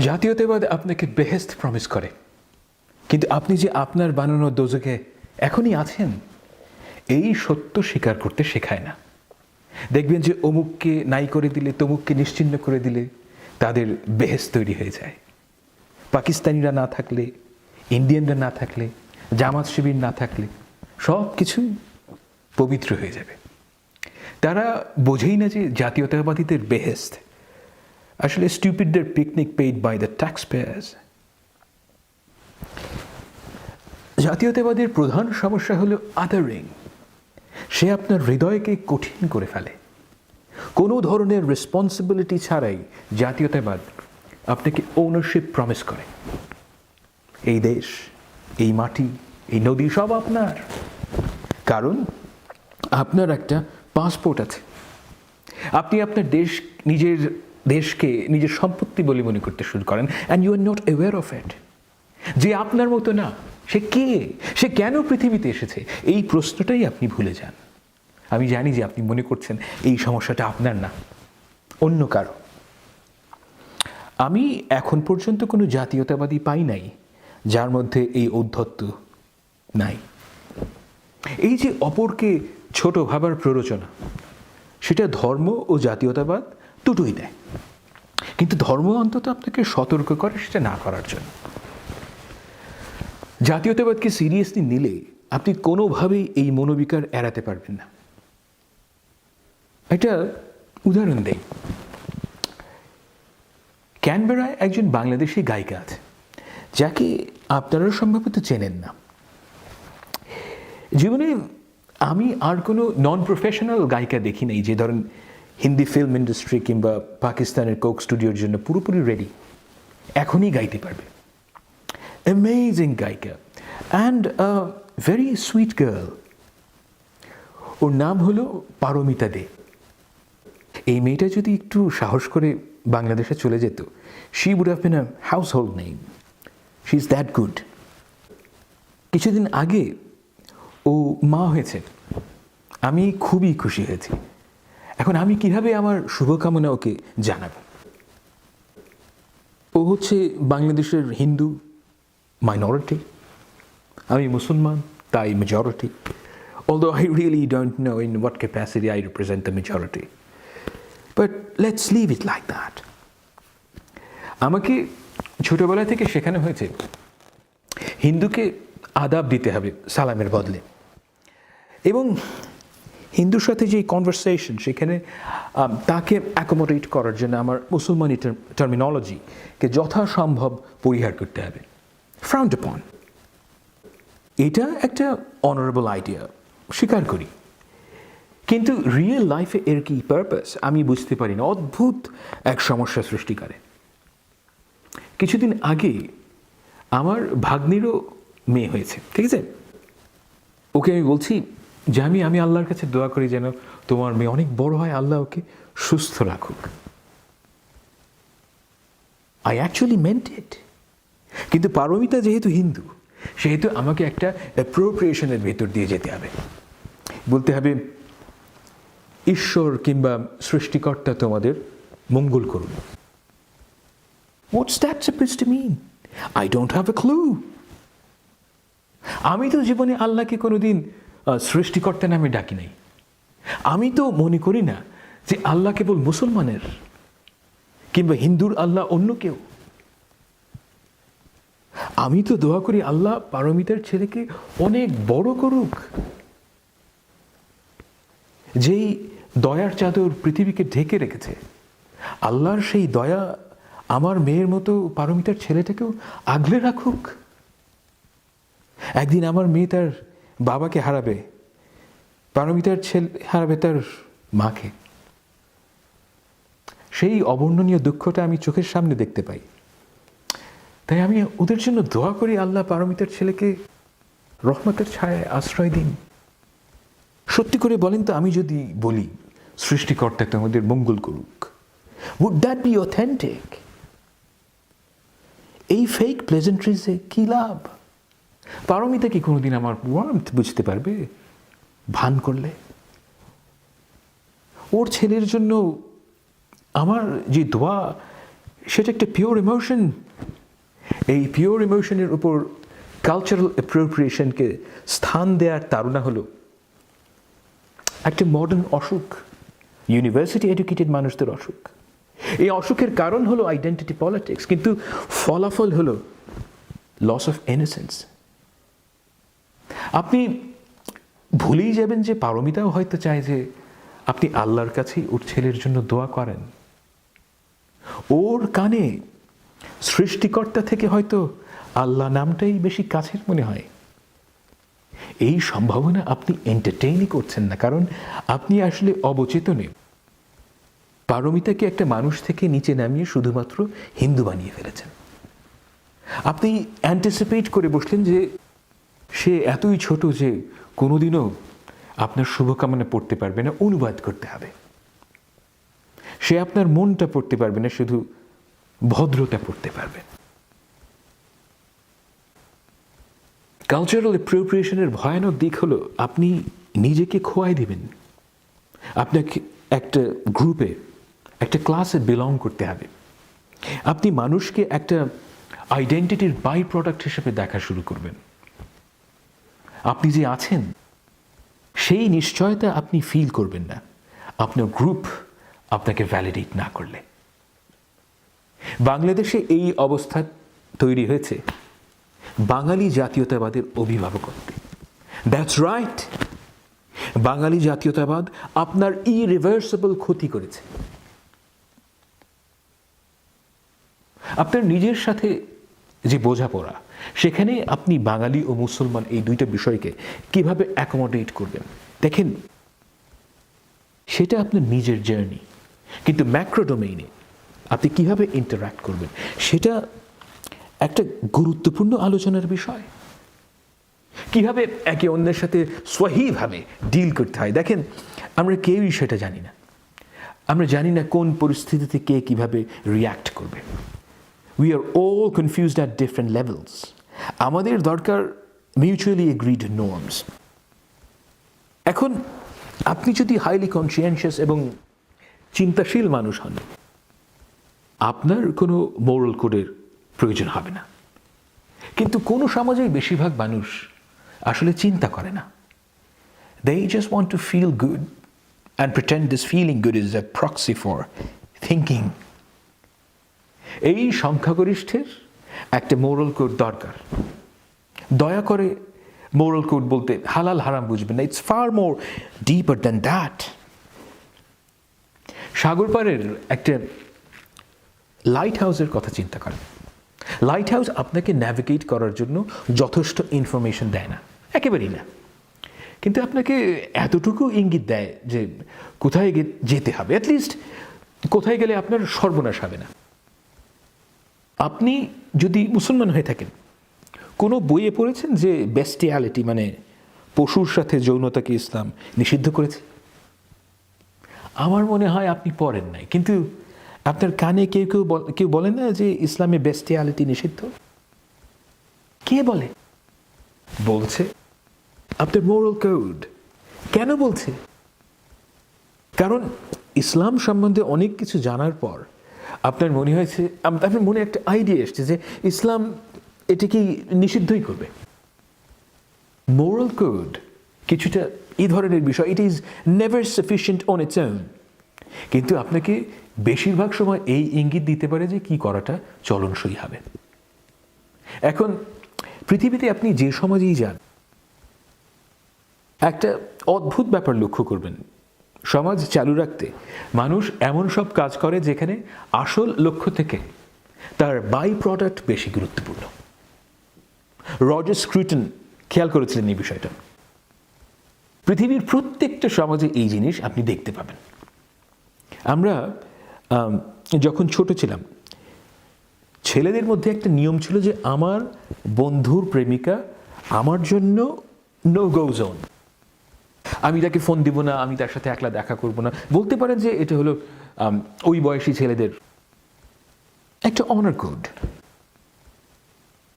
জাতীয়তাবাদ আপনাকে বেহেস্ত প্রমিস করে, কিন্তু আপনি যে আপনার বানানো দোজখে এখনই আছেন এই সত্য স্বীকার করতে শেখায় না। দেখবেন যে অমুককে নাই করে দিলে, তমুককে নিশ্চিহ্ন করে দিলে তাদের বেহেস্ত তৈরি হয়ে যায়। পাকিস্তানিরা না থাকলে, ইন্ডিয়ানরা না থাকলে, জামাত শিবির না থাকলে সব কিছু পবিত্র হয়ে যাবে। তারা বোঝেই না যে জাতীয়তাবাদীদের বেহেস্ত আসলে স্টুপিডদের picnic paid by the taxpayers. জাতীয়তাবাদের প্রধান সমস্যা হলো আদারিং। সে আপনার হৃদয়কে কঠিন করে ফেলে। কোনো ধরনের রেসপন্সিবিলিটি ছাড়াই জাতীয়তাবাদ আপনাকে ওনারশিপ প্রমিস করে। এই দেশ, এই মাটি, এই নদী সব আপনার, কারণ আপনার একটা পাসপোর্ট আছে। আপনি আপনার নিজের দেশকে নিজের সম্পত্তি বলে মনে করতে শুরু করেন, and you are not aware of it. যে আপনার মতো না, সে কে, সে কেন পৃথিবীতে এসেছে, এই প্রশ্নটাই আপনি ভুলে যান। আমি জানি যে আপনি মনে করছেন এই সমস্যাটা আপনার না, অন্য কারো। আমি এখন পর্যন্ত কোনো জাতীয়তাবাদী পাই নাই যার মধ্যে এই ঔদ্ধত্য নাই। এই যে অপরকে ছোট ভাবার প্ররোচনা, সেটা ধর্ম ও জাতীয়তাবাদ দুটোই দেয়, কিন্তু ধর্ম অন্তত আপনাকে সতর্ক করে সেটা না করার জন্য। জাতীয়তাবাদকে সিরিয়াসলি নিলে আপনি কোনোভাবেই এই মনোবিকার এড়াতে পারবেন না। একটা উদাহরণ দেই। ক্যানবেরায় একজন বাংলাদেশি গায়িকা আছে যাকে আপনারা সম্ভবত চেনেন না। জীবনে আমি আর কোনো নন প্রফেশনাল গায়িকা দেখি নাই যে ধরেন হিন্দি ফিল্ম ইন্ডাস্ট্রি কিংবা পাকিস্তানের কোক স্টুডিওর জন্য পুরোপুরি রেডি, এখনই গাইতে পারবে। অ্যামেজিং গায়িকা and a very sweet girl. ওর নাম হলো পারমিতা দে। এই মেয়েটা যদি একটু সাহস করে বাংলাদেশে চলে যেত, she would have been a household name. She is that good. কিছুদিন আগে ও মা হয়েছে, আমি খুবই খুশি হয়েছি। এখন আমি কিভাবে আমার শুভকামনা ওকে জানাবো? ও হচ্ছে বাংলাদেশের হিন্দু মাইনরিটি, আমি মুসলমান, তাই majority. Although I really don't know in what capacity I represent the majority. But let's leave it like that. আমাকে ছোটবেলা থেকে শেখানো হয়েছে হিন্দুকে আদাব দিতে হবে সালামের বদলে, এবং হিন্দুর সাথে যে কনভারসেশন, সেখানে তাকে অ্যাকোমোডেট করার জন্য আমার মুসলমানি টার্মিনোলজিকে যথাসম্ভব পরিহার করতে হবে। ফ্রাউন্ড আপন। এটা একটা অনারেবল আইডিয়া, স্বীকার করি, কিন্তু রিয়েল লাইফে এর কি পারপাস আমি বুঝতে পারি না। অদ্ভুত এক সমস্যা সৃষ্টি করে। কিছুদিন আগে আমার ভাগ্নিরও মেয়ে হয়েছে, ঠিক আছে? ওকে আমি বলছি যে আমি আল্লাহর কাছে দোয়া করি যেন তোমার মেয়ে অনেক বড় হয়, আল্লাহ ওকে সুস্থ রাখুক। আই অ্যাকচুয়ালি মেন্ট ইট। কিন্তু পারমিতা যেহেতু হিন্দু, সেহেতু আমাকে একটা অ্যাপ্রোপ্রিয়েশনের ভেতর দিয়ে যেতে হবে। বলতে হবে ঈশ্বর কিংবা সৃষ্টিকর্তা তোমাদের মঙ্গল করুন। What's that supposed to mean? I don't have a clue. আমি তো জীবনে আল্লাহকে কোনোদিন সৃষ্টিকর্তা নামে ডাকি নাই। আমি তো মনে করি না যে আল্লাহ কেবল মুসলমানের কিংবা হিন্দুর আল্লাহ অন্য কেউ। আমি তো দোয়া করি আল্লাহ পারমিতার ছেলেকে অনেক বড় করুক। যেই দয়ার চাদর পৃথিবীকে ঢেকে রেখেছে, আল্লাহর সেই দয়া আমার মেয়ের মতো পারমিতার ছেলেটাকেও আগলে রাখুক। একদিন আমার মেয়ে তার বাবাকে হারাবে, পারমিতার ছেলে হারাবে তার মাকে। সেই অবর্ণনীয় দুঃখটা আমি চোখের সামনে দেখতে পাই। তাই আমি ওদের জন্য দোয়া করি আল্লাহ পারমিতার ছেলেকে রহমতের ছায়ায় আশ্রয় দিন। সত্যি করে বলেন তো, আমি যদি বলি সৃষ্টিকর্তা তোমাদের মঙ্গল করুক, would that be authentic? এই ফেক প্লেজেন্ট্রিজে কি লাভ? পারমিতা কি কোনোদিন আমার ওয়ার্মথ বুঝতে পারবে ভান করলে? ওর ছেলের জন্য আমার যে দোয়া, সেটা একটা পিওর ইমোশন। এই পিওর ইমোশনের উপর কালচারাল অ্যাপ্রোপ্রিয়েশনকে স্থান দেওয়ার তাড়না হলো একটা মডার্ন অসুখ, ইউনিভার্সিটি এডুকেটেড মানুষদের অসুখ। এই অসুখের কারণ হলো আইডেন্টিটি পলিটিক্স, কিন্তু ফলাফল হলো লস অফ ইনোসেন্স। আপনি ভুলেই যাবেন যে পারমিতাও হয়তো চায় যে আপনি আল্লাহর কাছেই ওর ছেলের জন্য দোয়া করেন। ওর কানে সৃষ্টিকর্তা থেকে হয়তো আল্লাহ নামটাই বেশি কাছের মনে হয়। এই সম্ভাবনা আপনি এন্টারটেইনই করছেন না, কারণ আপনি আসলে অবচেতনে পারমিতাকে একটা মানুষ থেকে নিচে নামিয়ে শুধুমাত্র হিন্দু বানিয়ে ফেলেছেন। আপনি অ্যান্টিসিপেট করে বসলেন যে সে এতই ছোট যে কোনোদিনও আপনার শুভকামনা পড়তে পারবে না, অনুবাদ করতে হবে। সে আপনার মনটা পড়তে পারবে না, শুধু ভদ্রতা পড়তে পারবে। কালচারাল অ্যাপ্রোপ্রিয়েশনের ভয়ানক দিক হলো আপনি নিজেকে খোয়াই দিবেন। আপনাকে একটা গ্রুপে, একটা ক্লাসে বিলং করতে হবে। আপনি মানুষকে একটা আইডেন্টিটির বাই প্রোডাক্ট হিসেবে দেখা শুরু করবেন। আপনি যে আছেন সেই নিশ্চয়তা আপনি ফিল করবেন না আপনার গ্রুপ আপনাকে ভ্যালিডেট না করলে। বাংলাদেশে এই অবস্থা তৈরি হয়েছে বাঙালি জাতীয়তাবাদের অভিভাবকত্বে। দ্যাটস রাইট, বাঙালি জাতীয়তাবাদ আপনার ইরিভার্সিবল ক্ষতি করেছে। আপনার নিজের সাথে যে বোঝাপড়া, সেখানে আপনি বাঙালি ও মুসলমান এই দুইটা বিষয়কে কিভাবে অ্যাকোমোডেট করবেন, দেখেন সেটা আপনার নিজের জার্নি। কিন্তু ম্যাক্রো ডোমেইনে আপনি কিভাবে ইন্টারাক্ট করবেন সেটা একটা গুরুত্বপূর্ণ আলোচনার বিষয়। কিভাবে একে অন্যের সাথে সহিভাবে ডিল করতে হয়। দেখেন, আমরা কেউই সেটা জানি না। আমরা জানি না কোন পরিস্থিতিতে কে কিভাবে রিয়্যাক্ট করবে। We are all confused at different levels. আমাদের দরকার মিউচুয়ালি এগ্রিড নর্মস। এখন আপনি যদি হাইলি কনসিয়েন্সিয়াস এবং চিন্তাশীল মানুষ হন, আপনার কোনো মোরাল কোডের প্রয়োজন হবে না। কিন্তু কোনো সমাজেই বেশিরভাগ মানুষ আসলে চিন্তা করে না। They just want to feel good and pretend this feeling good is a proxy for thinking. এই সংখ্যাগরিষ্ঠের একটা মোরাল কোড দরকার। দয়া করে মোরাল কোড বলতে হালাল হারাম বুঝবেন না। It's far more deeper than that. সাগর পাড়ের একটা লাইট হাউসের কথা চিন্তা করেন। লাইট হাউস আপনাকে ন্যাভিগেট করার জন্য যথেষ্ট ইনফরমেশন দেয় না, একেবারেই না। কিন্তু আপনাকে এতটুকু ইঙ্গিত দেয় যে কোথায় যেতে হবে, অ্যাটলিস্ট কোথায় গেলে আপনার সর্বনাশ হবে না। আপনি যদি মুসলমান হয়ে থাকেন, কোনো বইয়ে পড়েছেন যে বেস্টিয়ালিটি মানে পশুর সাথে যৌনতাকে ইসলাম নিষিদ্ধ করেছে? আমার মনে হয় আপনি পড়েন নাই। কিন্তু আপনার কানে কেউ বলে না যে ইসলামে বেস্টিয়ালিটি নিষিদ্ধ? কে বলে? বলছে আপনার মোরাল কোড। কেন বলছে? কারণ ইসলাম সম্বন্ধে অনেক কিছু জানার পর আপনার মনে হয়েছে, আপনার মনে একটা আইডিয়া এসছে যে ইসলাম এটিকে নিষিদ্ধই করবে। মোরাল কোড কিছুটা এই ধরনের বিষয়। It is never sufficient on its own. কিন্তু আপনাকে বেশিরভাগ সময় এই ইঙ্গিত দিতে পারে যে কি করাটা চলনসই হবে। এখন পৃথিবীতে আপনি যে সমাজেই যান, একটা অদ্ভুত ব্যাপার লক্ষ্য করবেন। সমাজ চালু রাখতে মানুষ এমন সব কাজ করে যেখানে আসল লক্ষ্য থেকে তার বাই প্রোডাক্ট বেশি গুরুত্বপূর্ণ। রজার স্ক্রুটন খেয়াল করেছিলেন এই বিষয়টা। পৃথিবীর প্রত্যেকটা সমাজে এই জিনিস আপনি দেখতে পাবেন। আমরা যখন ছোট ছিলাম, ছেলেদের মধ্যে একটা নিয়ম ছিল যে আমার বন্ধুর প্রেমিকা আমার জন্য নো গো জোন। আমি তাকে ফোন দিব না, আমি তার সাথে একলা দেখা করব না। বলতে পারেন যে এটা হলো ওই বয়সী ছেলেদের একটা অনার কোড।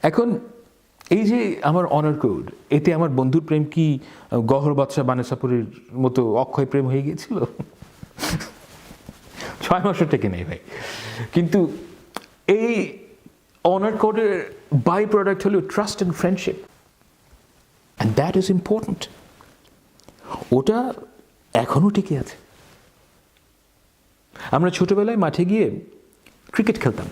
এখন এই যে আমার অনার কোড, এতে আমার বন্ধুর প্রেম কি গহর বাদশা বানেসাপুরের মতো অক্ষয় প্রেম হয়ে গিয়েছিল? 6 মাসের থেকে নেই ভাই। কিন্তু এই অনার কোডের বাই প্রোডাক্ট হলো trust and friendship, and that is important. ওটা এখনও টিকে আছে। আমরা ছোটবেলায় মাঠে গিয়ে ক্রিকেট খেলতাম।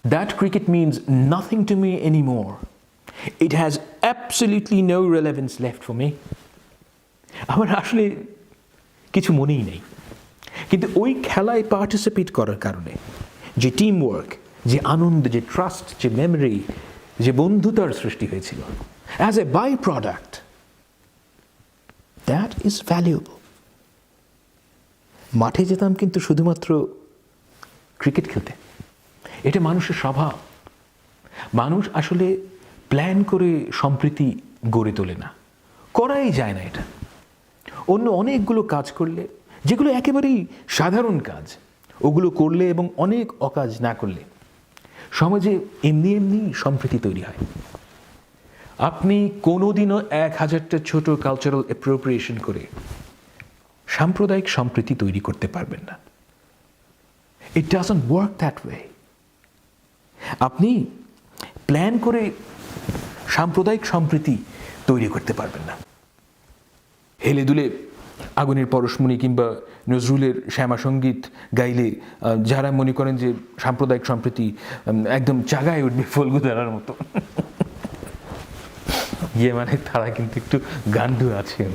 That cricket means nothing to me anymore. It has absolutely no relevance left for me. আমার আসলে কিছু মনেই নেই, কিন্তু ওই খেলায় পার্টিসিপেট করার কারণে যে টিম ওয়ার্ক, যে আনন্দ, যে ট্রাস্ট, যে মেমরি, যে বন্ধুতার সৃষ্টি হয়েছিল, as a byproduct, that is valuable. মাঠে যেতাম কিন্তু শুধুমাত্র ক্রিকেট খেলতে। এটা মানুষের স্বভাব। মানুষ আসলে প্ল্যান করে সম্প্রীতি গড়ে তোলে না, করাই যায় না এটা। অন্য অনেকগুলো কাজ করলে, যেগুলো একেবারেই সাধারণ কাজ, ওগুলো করলে এবং অনেক অকাজ না করলে সমাজে এমনি এমনি সম্প্রীতি তৈরি হয়। আপনি কোনোদিনও 1000টা ছোট কালচারাল অ্যাপ্রোপ্রিয়েশন করে সাম্প্রদায়িক সম্প্রীতি তৈরি করতে পারবেন না। It doesn't work that way. আপনি প্ল্যান করে সাম্প্রদায়িক সম্প্রীতি তৈরি করতে পারবেন না। হেলে দুলে আগুনের পরশমণি কিংবা নজরুলের শ্যামা সঙ্গীত গাইলে যারা মনে করেন যে সাম্প্রদায়িক সম্প্রীতি একদম জাগায় উঠবে ফলগুদারার মতো, ইয়ে মানে তারা কিন্তু একটু গান্ডু আছেন।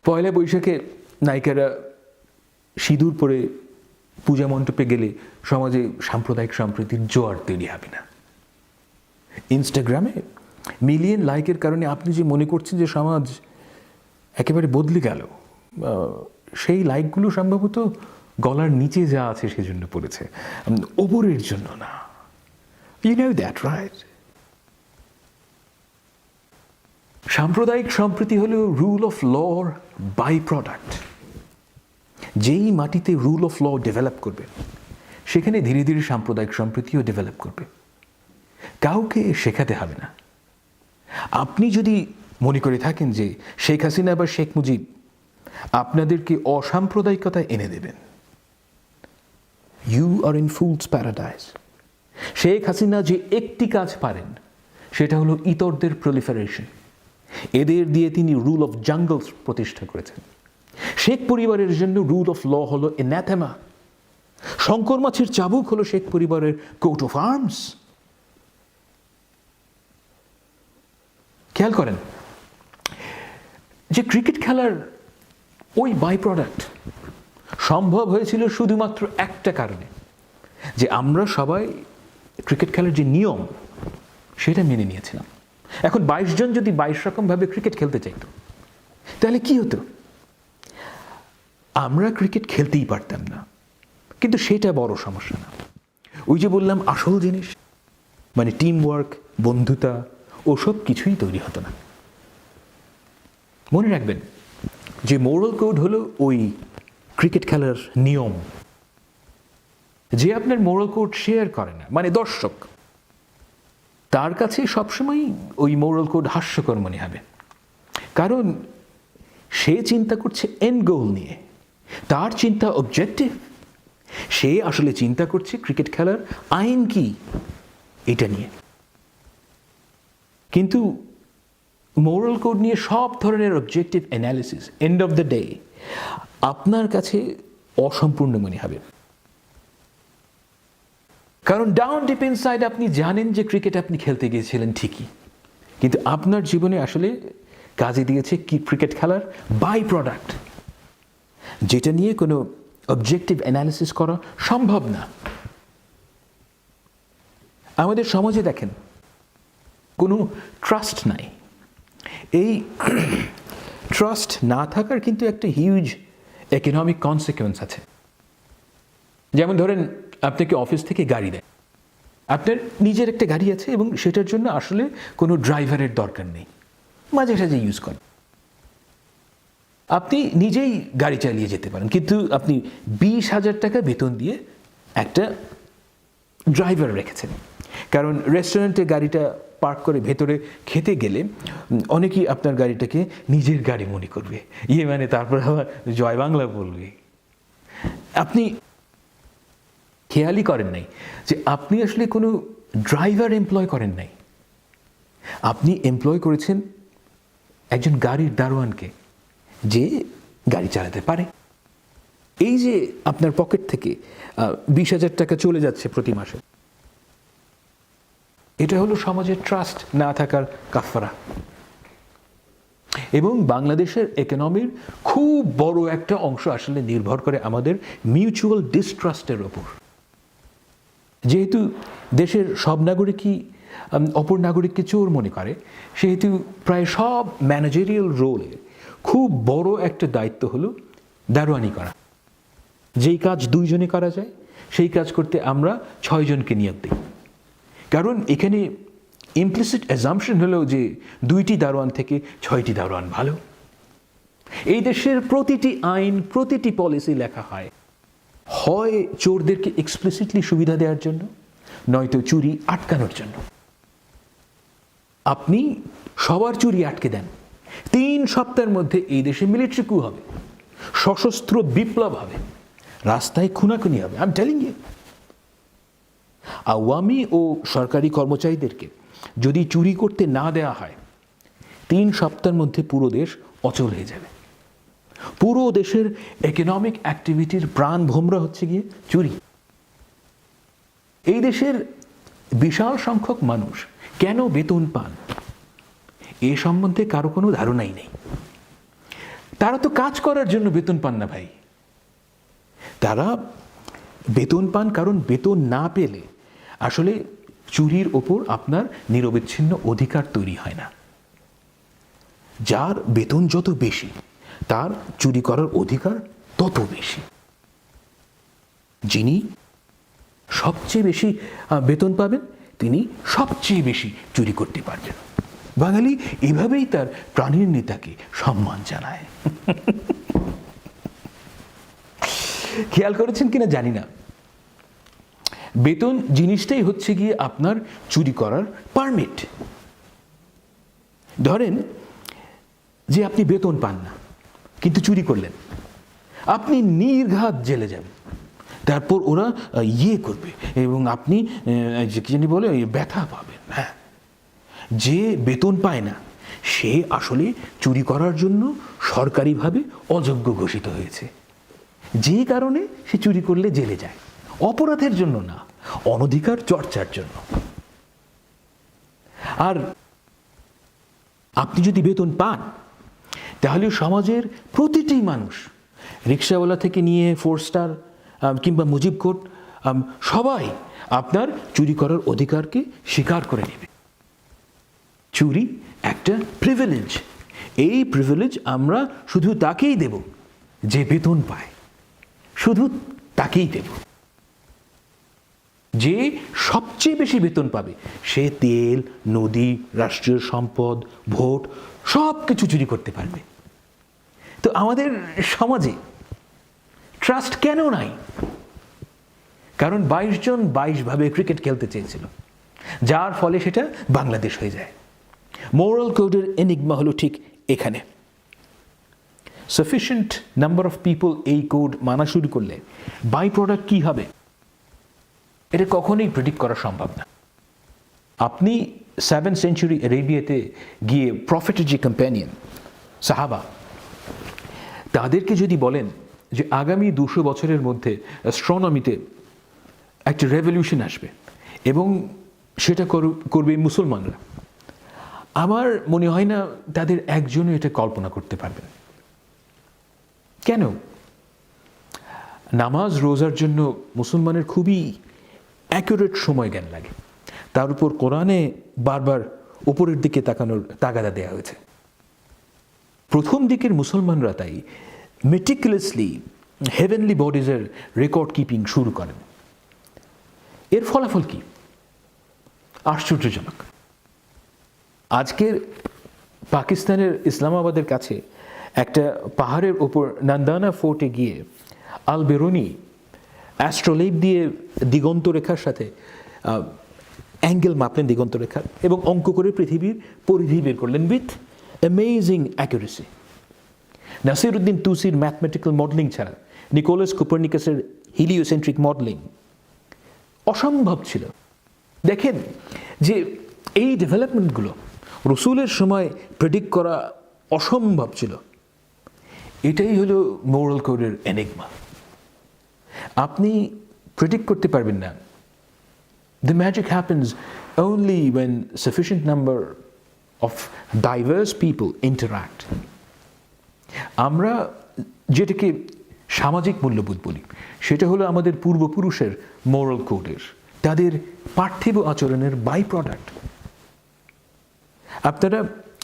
পয়লা বৈশাখে নায়িকারা সিঁদুর পরে পূজা মণ্ডপে গেলে সমাজে সাম্প্রদায়িক সম্প্রীতির জোয়ার তৈরি হবে না। ইনস্টাগ্রামে মিলিয়ন লাইকের কারণে আপনি যে মনে করছেন যে সমাজ একেবারে বদলে গেল, সেই লাইকগুলো সম্ভবত গলার নিচে যা আছে সেজন্য পড়েছে, ওপরের জন্য না। You know that, right? সাম্প্রদায়িক সম্প্রীতি হলো rule of law byproduct. যেই মাটিতে রুল অফ ল ডেভেলপ করবে, সেখানে ধীরে ধীরে সাম্প্রদায়িক সম্প্রীতিও ডেভেলপ করবে। কাউকে শেখাতে হবে না। আপনি যদি মনে করে থাকেন যে শেখ হাসিনা বা শেখ মুজিব আপনাদেরকে অসাম্প্রদায়িকতা এনে দেবেন, you are in fool's paradise. Sheikh Hasina যে একটি কাজ পারেন সেটা হলো ইতরদের প্রলিফারেশন। এদের দিয়ে তিনি রুল অফ জাঙ্গলস প্রতিষ্ঠা করেছেন। শেখ পরিবারের জন্য রুল অফ ল হলো অ্যানাথেমা। শঙ্কর মাছের চাবুক হলো শেখ পরিবারের কোট অফ আর্মস। খেয়াল করেন যে ক্রিকেট খেলার ওই বাই প্রোডাক্ট সম্ভব হয়েছিল শুধুমাত্র একটা কারণে, যে আমরা সবাই ক্রিকেট খেলার যে নিয়ম সেটা মেনে নিয়েছিলাম। এখন 22 জন যদি 22 রকমভাবে ক্রিকেট খেলতে চাইতো, তাহলে কি হতো? আমরা ক্রিকেট খেলতেই পারতাম না, কিন্তু সেটা বড় সমস্যা না। ওই যে বললাম, আসল জিনিস মানে টিম ওয়ার্ক, বন্ধুতা, ওসব কিছুই তৈরি হতো না। মনে রাখবেন যে মোরাল কোড হলো ওই ক্রিকেট খেলার নিয়ম। যে আপনার মোরাল কোড শেয়ার করে না, মানে দর্শক, তার কাছে সবসময় ওই মোরাল কোড হাস্যকর মনে হবে, কারণ সে চিন্তা করছে এন্ড গোল নিয়ে, তার চিন্তা অবজেক্টিভ। সে আসলে চিন্তা করছে ক্রিকেট খেলার আইন কি এটা নিয়ে। কিন্তু মোরাল কোড নিয়ে সব ধরনের objective analysis end of the day আপনার কাছে অসম্পূর্ণ মনে হবে। কারণ ডাউন ডিপ ইনসাইড আপনি জানেন যে ক্রিকেট আপনি খেলতে গিয়েছিলেন ঠিকই, কিন্তু আপনার জীবনে আসলে কাজে দিয়েছে কি ক্রিকেট খেলার বাই প্রোডাক্ট, যেটা নিয়ে কোনো অবজেক্টিভ অ্যানালিসিস করা সম্ভব না। আমাদের সমাজে দেখেন কোনো ট্রাস্ট নাই। এই ট্রাস্ট না থাকার কিন্তু একটা হিউজ ইকোনমিক কনসিকুয়েন্স আছে। যেমন ধরেন, আপনাকে অফিস থেকে গাড়ি দেয়, আপনার নিজের একটা গাড়ি আছে এবং সেটার জন্য আসলে কোনো ড্রাইভারের দরকার নেই, মাঝে সাঝে ইউজ করেন, আপনি নিজেই গাড়ি চালিয়ে যেতে পারেন। কিন্তু আপনি 20,000 টাকা বেতন দিয়ে একটা ড্রাইভার রেখেছেন, কারণ রেস্টুরেন্টে গাড়িটা পার্ক করে ভেতরে খেতে গেলে অনেকেই আপনার গাড়িটাকে নিজের গাড়ি মনে করবে, মানে তারপর আবার জয় বাংলা বলবে। আপনি খেয়ালই করেন নাই যে আপনি আসলে কোনো ড্রাইভার এমপ্লয় করেন নাই, আপনি এমপ্লয় করেছেন একজন গাড়ির দারোয়ানকে, যে গাড়ি চালাতে পারে। এই যে আপনার পকেট থেকে 20,000 টাকা চলে যাচ্ছে প্রতি মাসে, এটা হলো সমাজের ট্রাস্ট না থাকার কাফারা। এবং বাংলাদেশের ইকোনমির খুব বড় একটা অংশ আসলে নির্ভর করে আমাদের মিউচুয়াল ডিস্ট্রাস্টের ওপর। যেহেতু দেশের সব নাগরিকই অপর নাগরিককে চোর মনে করে, সেহেতু প্রায় সব ম্যানেজারিয়াল রোলে খুব বড় একটা দায়িত্ব হলো দারোয়ানি করা। যেই কাজ 2 জনে করা যায়, সেই কাজ করতে আমরা 6 জনকে নিয়োগ দিই। কারণ এখানে ইমপ্লিসিট অ্যাজাম্পশন হলো যে 2টি দারোয়ান থেকে 6টি দারোয়ান ভালো। এই দেশের প্রতিটি আইন, প্রতিটি পলিসি লেখা হয় চোরদেরকে এক্সপ্লিসিটলি সুবিধা দেওয়ার জন্য, নয়তো চুরি আটকানোর জন্য। আপনি সবার চুরি আটকে দেন, 3 সপ্তাহের মধ্যে এই দেশে মিলিটারি কু হবে, সশস্ত্র বিপ্লব হবে, রাস্তায় খুনাখুনি হবে। I am telling you. Awami ও সরকারি কর্মচারীদেরকে যদি চুরি করতে না দেওয়া হয়, 3 সপ্তাহের মধ্যে পুরো দেশ অচল হয়ে যাবে। পুরো দেশের ইকোনমিক অ্যাক্টিভিটির প্রাণ ভোমরা হচ্ছে গিয়ে চুরি। এই দেশের বিশাল সংখ্যক মানুষ কেন বেতন পান এ সম্বন্ধে কারো কোনো ধারণাই নেই। তারা তো কাজ করার জন্য বেতন পান না ভাই, তারা বেতন পান কারণ বেতন না পেলে আসলে চুরির ওপর আপনার নিরবিচ্ছিন্ন অধিকার তৈরি হয় না। যার বেতন যত বেশি, তার চুরি করার অধিকার তত বেশি। যিনি সবচেয়ে বেশি বেতন পাবেন, তিনি সবচেয়ে বেশি চুরি করতে পারবেন। বাঙালি এভাবেই তার প্রাণীর নেতাকে সম্মান জানায়। খেয়াল করেছেন কিনা জানি না, বেতন জিনিসটাই হচ্ছে গিয়ে আপনার চুরি করার পারমিট। ধরেন যে আপনি বেতন পান না কিন্তু চুরি করলেন, আপনি নির্ঘাত জেলে যাবেন, তারপর ওরা করবে এবং আপনি কি জানি বলে ব্যথা পাবেন। হ্যাঁ, যে বেতন পায় না সে আসলে চুরি করার জন্য সরকারিভাবে অযোগ্য ঘোষিত হয়েছে, যে কারণে সে চুরি করলে জেলে যায়। অপরাধের জন্য না, অনধিকার চর্চার জন্য। আর আপনি যদি বেতন পান, তাহলে সমাজের প্রতিটি মানুষ, রিক্সাওয়ালা থেকে নিয়ে 4 স্টার কিংবা মুজিব কোর্ট, সবাই আপনার চুরি করার অধিকারকে স্বীকার করে নেবে। চুরি একটা প্রিভিলেজ। এই প্রিভিলেজ আমরা শুধু তাকেই দেব যে বেতন পায়, শুধু তাকেই দেব। যে সবচেয়ে বেশি বেতন পাবে সে তেল, নদী, রাষ্ট্রীয় সম্পদ, ভোট সব কিছু চুরি করতে পারবে। তো আমাদের সমাজে ট্রাস্ট কেন নাই? কারণ 22 জন 22 ভাবে ক্রিকেট খেলতে চেয়েছিল, যার ফলে সেটা বাংলাদেশ হয়ে যায়। মোরাল কোডের এনিগমা হলো ঠিক এখানে। সাফিসিয়েন্ট নাম্বার অফ পিপল এই কোড মানা শুরু করলে বাই প্রোডাক্ট কী হবে এটা কখনোই প্রেডিক্ট করা সম্ভব না। আপনি 7th সেঞ্চুরি আরেবিয়াতে গিয়ে প্রফেটের যে কম্প্যানিয়ন সাহাবা, তাদেরকে যদি বলেন যে আগামী 200 বছরের মধ্যে অ্যাস্ট্রোনমিতে একটা রেভলিউশন আসবে এবং সেটা করবে মুসলমানরা, আমার মনে হয় না তাদের একজনও এটা কল্পনা করতে পারবেন। কেন? নামাজ রোজার জন্য মুসলমানের খুবই অ্যাকুরেট সময় জ্ঞান লাগে, তার উপর কোরআনে বারবার উপরের দিকে তাকানোর তাগাদা দেওয়া হয়েছে। প্রথম দিকের মুসলমানরা তাই মেটিকুলাসলি হেভেনলি বডিজের রেকর্ড কিপিং শুরু করেন। এর ফলাফল কি? আশ্চর্যজনক। আজকের পাকিস্তানের ইসলামাবাদের কাছে একটা পাহাড়ের ওপর নান্দানা ফোর্টে গিয়ে আল বেরুনি অ্যাস্ট্রোলেব দিয়ে দিগন্ত রেখার সাথে অ্যাঙ্গেল মাপলেন, দিগন্ত রেখার, এবং অঙ্ক করে পৃথিবীর পরিধি বের করলেন with amazing accuracy. Nasiruddin Tusi mathematical modelling ছাড়া নিকোলাস কোপার্নিকাসের হিলিওসেন্ট্রিক মডেলিং অসম্ভব ছিল। দেখেন যে এই ডেভেলপমেন্টগুলো রসুলের সময় প্রেডিক্ট করা অসম্ভব ছিল। এটাই হলো মোরাল কোডের এনিগমা। আপনি প্রেডিক্ট করতে পারবেন না। The magic happens only when sufficient number of diverse people interact. আমরা যেটাকে সামাজিক মূল্যবোধ বলি সেটা হলো আমাদের পূর্বপুরুষের মোরাল কোডের, তাদের পার্থিব আচরণের বাই প্রোডাক্ট। আপনারা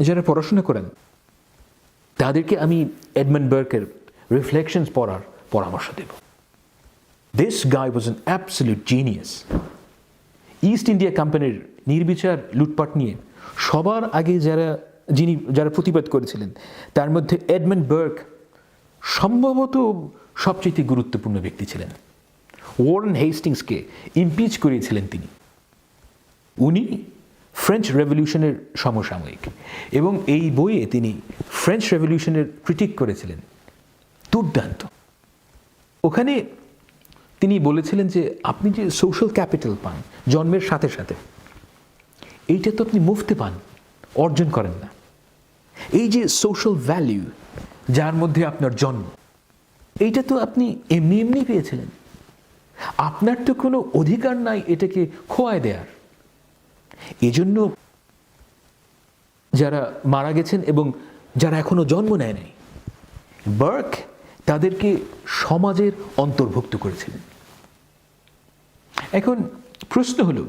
যারা পড়াশোনা করেন তাদেরকে আমি এডমন্ড বার্কের রিফ্লেকশনস পড়ার পরামর্শ দেব। This guy was an absolute genius. East India কোম্পানির নির্বিচার লুটপাট নিয়ে সবার আগে যারা প্রতিবাদ করেছিলেন তার মধ্যে এডমন্ড বার্ক সম্ভবত সবচেয়ে গুরুত্বপূর্ণ ব্যক্তি ছিলেন। ওয়ারেন হেস্টিংসকে ইমপিচ করিয়েছিলেন তিনি। উনি ফ্রেঞ্চ রেভলিউশনের সমসাময়িক এবং এই বইয়ে তিনি ফ্রেঞ্চ রেভলিউশনের ক্রিটিক করেছিলেন। দুর্দান্ত। ওখানে তিনি বলেছিলেন যে আপনি যে সোশ্যাল ক্যাপিটাল পান জন্মের সাথে সাথে, এইটা তো আপনি মুফতে পান, অর্জন করেন না। এই যে সোশ্যাল ভ্যালিউ যার মধ্যে আপনার জন্ম, এইটা তো আপনি এমনি এমনি পেয়েছিলেন। আপনার তো কোনো অধিকার নাই এটাকে খোয়ায় দেয়ার। এজন্য যারা মারা গেছেন এবং যারা এখনো জন্ম নেয় নাই, বার্ক তাদেরকে সমাজের অন্তর্ভুক্ত করেছিলেন। এখন প্রশ্ন হলো,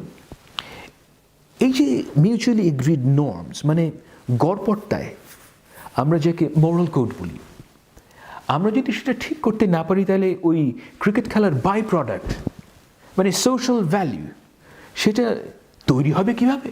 এই যে মিউচুয়ালি এগ্রিড নর্মস মানে গড়পড়তায় আমরা যাকে মোরাল কোড বলি, আমরা যদি সেটা ঠিক করতে না পারি তাহলে ওই ক্রিকেট খেলার বাই প্রোডাক্ট মানে সোশ্যাল ভ্যালু সেটা তৈরি হবে কিভাবে?